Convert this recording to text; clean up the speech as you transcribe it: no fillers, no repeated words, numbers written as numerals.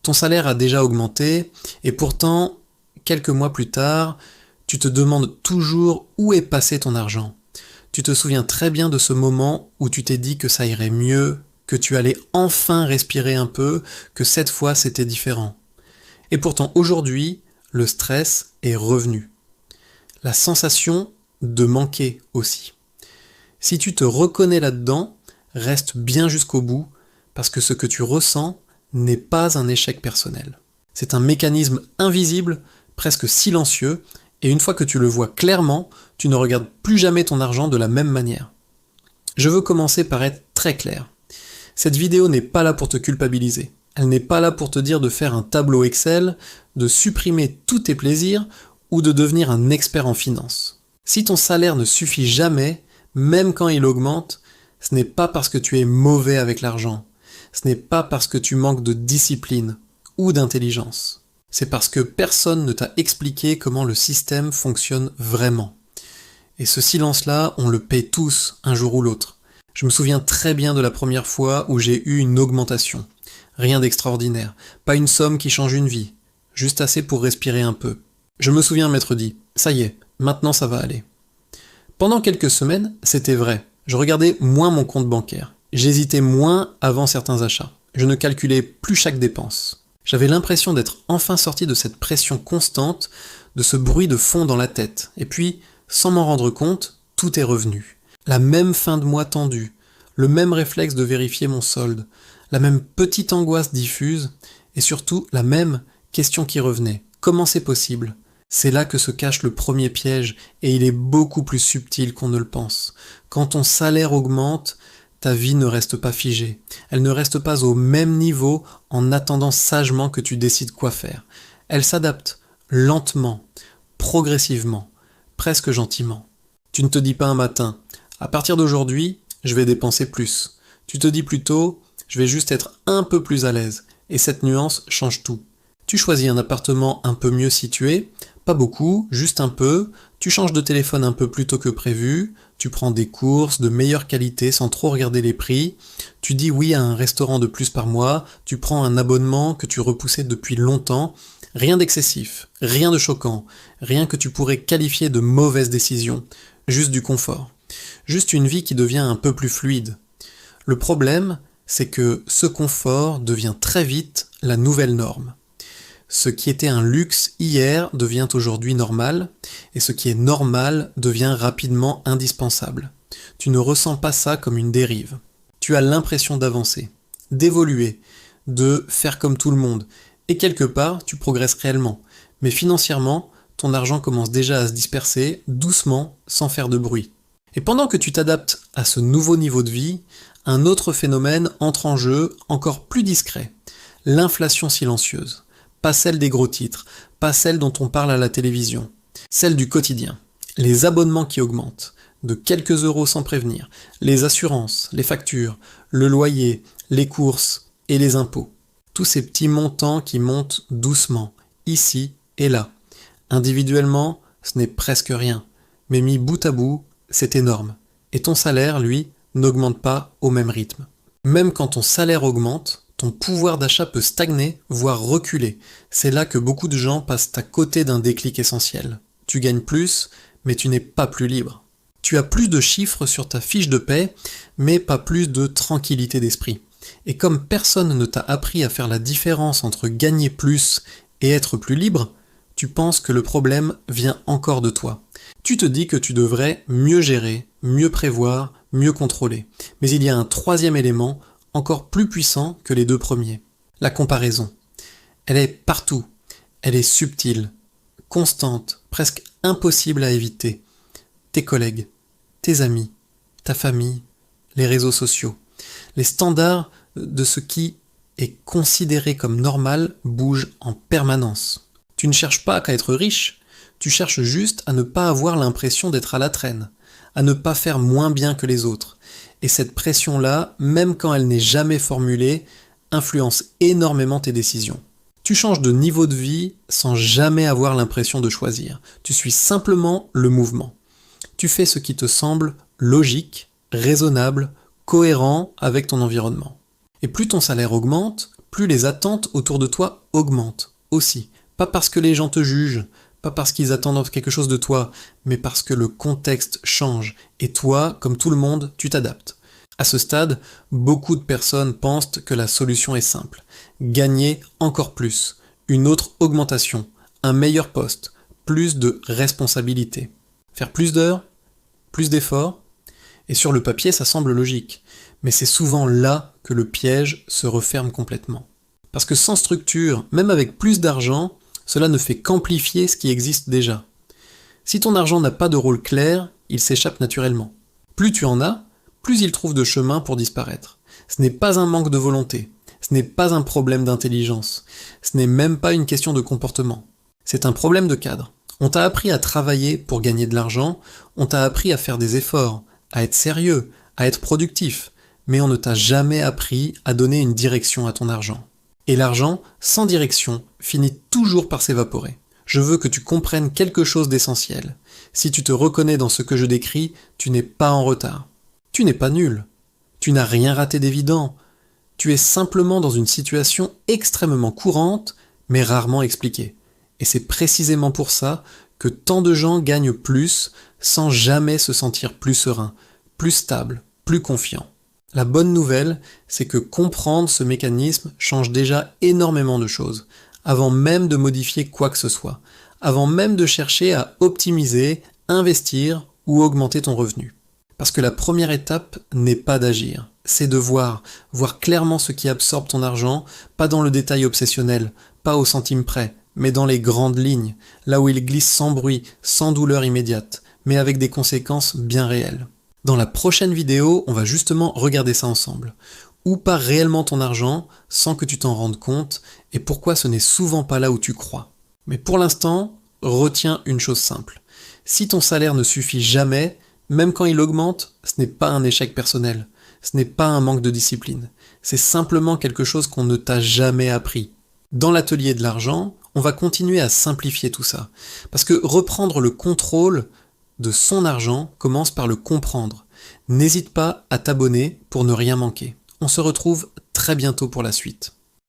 Ton salaire a déjà augmenté et pourtant, quelques mois plus tard, tu te demandes toujours où est passé ton argent. Tu te souviens très bien de ce moment où tu t'es dit que ça irait mieux, que tu allais enfin respirer un peu, que cette fois c'était différent. Et pourtant aujourd'hui, le stress est revenu. La sensation de manquer aussi. Si tu te reconnais là-dedans, reste bien jusqu'au bout, parce que ce que tu ressens n'est pas un échec personnel. C'est un mécanisme invisible, presque silencieux, et une fois que tu le vois clairement, tu ne regardes plus jamais ton argent de la même manière. Je veux commencer par être très clair. Cette vidéo n'est pas là pour te culpabiliser. Elle n'est pas là pour te dire de faire un tableau Excel, de supprimer tous tes plaisirs ou de devenir un expert en finance. Si ton salaire ne suffit jamais, même quand il augmente, ce n'est pas parce que tu es mauvais avec l'argent. Ce n'est pas parce que tu manques de discipline ou d'intelligence. C'est parce que personne ne t'a expliqué comment le système fonctionne vraiment. Et ce silence-là, on le paie tous un jour ou l'autre. Je me souviens très bien de la première fois où j'ai eu une augmentation. Rien d'extraordinaire, pas une somme qui change une vie, juste assez pour respirer un peu. Je me souviens m'être dit, ça y est, maintenant ça va aller. Pendant quelques semaines, c'était vrai. Je regardais moins mon compte bancaire. J'hésitais moins avant certains achats. Je ne calculais plus chaque dépense. J'avais l'impression d'être enfin sorti de cette pression constante, de ce bruit de fond dans la tête. Et puis, sans m'en rendre compte, tout est revenu. La même fin de mois tendue, le même réflexe de vérifier mon solde, la même petite angoisse diffuse, et surtout la même question qui revenait. Comment c'est possible ? C'est là que se cache le premier piège, et il est beaucoup plus subtil qu'on ne le pense. Quand ton salaire augmente, ta vie ne reste pas figée. Elle ne reste pas au même niveau en attendant sagement que tu décides quoi faire. Elle s'adapte lentement, progressivement, presque gentiment. Tu ne te dis pas un matin, à partir d'aujourd'hui, je vais dépenser plus. Tu te dis plutôt, je vais juste être un peu plus à l'aise. Et cette nuance change tout. Tu choisis un appartement un peu mieux situé, pas beaucoup, juste un peu, tu changes de téléphone un peu plus tôt que prévu, tu prends des courses de meilleure qualité sans trop regarder les prix, tu dis oui à un restaurant de plus par mois, tu prends un abonnement que tu repoussais depuis longtemps, rien d'excessif, rien de choquant, rien que tu pourrais qualifier de mauvaise décision, juste du confort, juste une vie qui devient un peu plus fluide. Le problème, c'est que ce confort devient très vite la nouvelle norme. Ce qui était un luxe hier devient aujourd'hui normal, et ce qui est normal devient rapidement indispensable. Tu ne ressens pas ça comme une dérive. Tu as l'impression d'avancer, d'évoluer, de faire comme tout le monde, et quelque part, tu progresses réellement. Mais financièrement, ton argent commence déjà à se disperser, doucement, sans faire de bruit. Et pendant que tu t'adaptes à ce nouveau niveau de vie, un autre phénomène entre en jeu, encore plus discret, l'inflation silencieuse. Pas celle des gros titres, pas celle dont on parle à la télévision, celle du quotidien. Les abonnements qui augmentent, de quelques euros sans prévenir, les assurances, les factures, le loyer, les courses et les impôts. Tous ces petits montants qui montent doucement, ici et là. Individuellement, ce n'est presque rien, mais mis bout à bout, c'est énorme. Et ton salaire, lui, n'augmente pas au même rythme. Même quand ton salaire augmente, ton pouvoir d'achat peut stagner, voire reculer. C'est là que beaucoup de gens passent à côté d'un déclic essentiel. Tu gagnes plus, mais tu n'es pas plus libre. Tu as plus de chiffres sur ta fiche de paie, mais pas plus de tranquillité d'esprit. Et comme personne ne t'a appris à faire la différence entre gagner plus et être plus libre, tu penses que le problème vient encore de toi. Tu te dis que tu devrais mieux gérer, mieux prévoir, mieux contrôler. Mais il y a un troisième élément encore plus puissant que les deux premiers. La comparaison. Elle est partout. Elle est subtile, constante, presque impossible à éviter. Tes collègues, tes amis, ta famille, les réseaux sociaux. Les standards de ce qui est considéré comme normal bougent en permanence. Tu ne cherches pas qu'à être riche, tu cherches juste à ne pas avoir l'impression d'être à la traîne, à ne pas faire moins bien que les autres. Et cette pression-là, même quand elle n'est jamais formulée, influence énormément tes décisions. Tu changes de niveau de vie sans jamais avoir l'impression de choisir. Tu suis simplement le mouvement. Tu fais ce qui te semble logique, raisonnable, cohérent avec ton environnement. Et plus ton salaire augmente, plus les attentes autour de toi augmentent aussi. Pas parce que les gens te jugent, pas parce qu'ils attendent quelque chose de toi, mais parce que le contexte change. Et toi, comme tout le monde, tu t'adaptes. À ce stade, beaucoup de personnes pensent que la solution est simple. Gagner encore plus, une autre augmentation, un meilleur poste, plus de responsabilités. Faire plus d'heures, plus d'efforts. Et sur le papier, ça semble logique. Mais c'est souvent là que le piège se referme complètement. Parce que sans structure, même avec plus d'argent, cela ne fait qu'amplifier ce qui existe déjà. Si ton argent n'a pas de rôle clair, il s'échappe naturellement. Plus tu en as, plus il trouve de chemin pour disparaître. Ce n'est pas un manque de volonté, ce n'est pas un problème d'intelligence, ce n'est même pas une question de comportement. C'est un problème de cadre. On t'a appris à travailler pour gagner de l'argent, on t'a appris à faire des efforts, à être sérieux, à être productif, mais on ne t'a jamais appris à donner une direction à ton argent. Et l'argent, sans direction, finit toujours par s'évaporer. Je veux que tu comprennes quelque chose d'essentiel. Si tu te reconnais dans ce que je décris, tu n'es pas en retard. Tu n'es pas nul. Tu n'as rien raté d'évident. Tu es simplement dans une situation extrêmement courante, mais rarement expliquée. Et c'est précisément pour ça que tant de gens gagnent plus sans jamais se sentir plus serein, plus stable, plus confiant. La bonne nouvelle, c'est que comprendre ce mécanisme change déjà énormément de choses, avant même de modifier quoi que ce soit, avant même de chercher à optimiser, investir ou augmenter ton revenu. Parce que la première étape n'est pas d'agir, c'est de voir clairement ce qui absorbe ton argent, pas dans le détail obsessionnel, pas au centime près, mais dans les grandes lignes, là où il glisse sans bruit, sans douleur immédiate, mais avec des conséquences bien réelles. Dans la prochaine vidéo, on va justement regarder ça ensemble. Où part réellement ton argent sans que tu t'en rendes compte et pourquoi ce n'est souvent pas là où tu crois. Mais pour l'instant, retiens une chose simple. Si ton salaire ne suffit jamais, même quand il augmente, ce n'est pas un échec personnel. Ce n'est pas un manque de discipline. C'est simplement quelque chose qu'on ne t'a jamais appris. Dans l'atelier de l'argent, on va continuer à simplifier tout ça. Parce que reprendre le contrôle de son argent commence par le comprendre. N'hésite pas à t'abonner pour ne rien manquer. On se retrouve très bientôt pour la suite.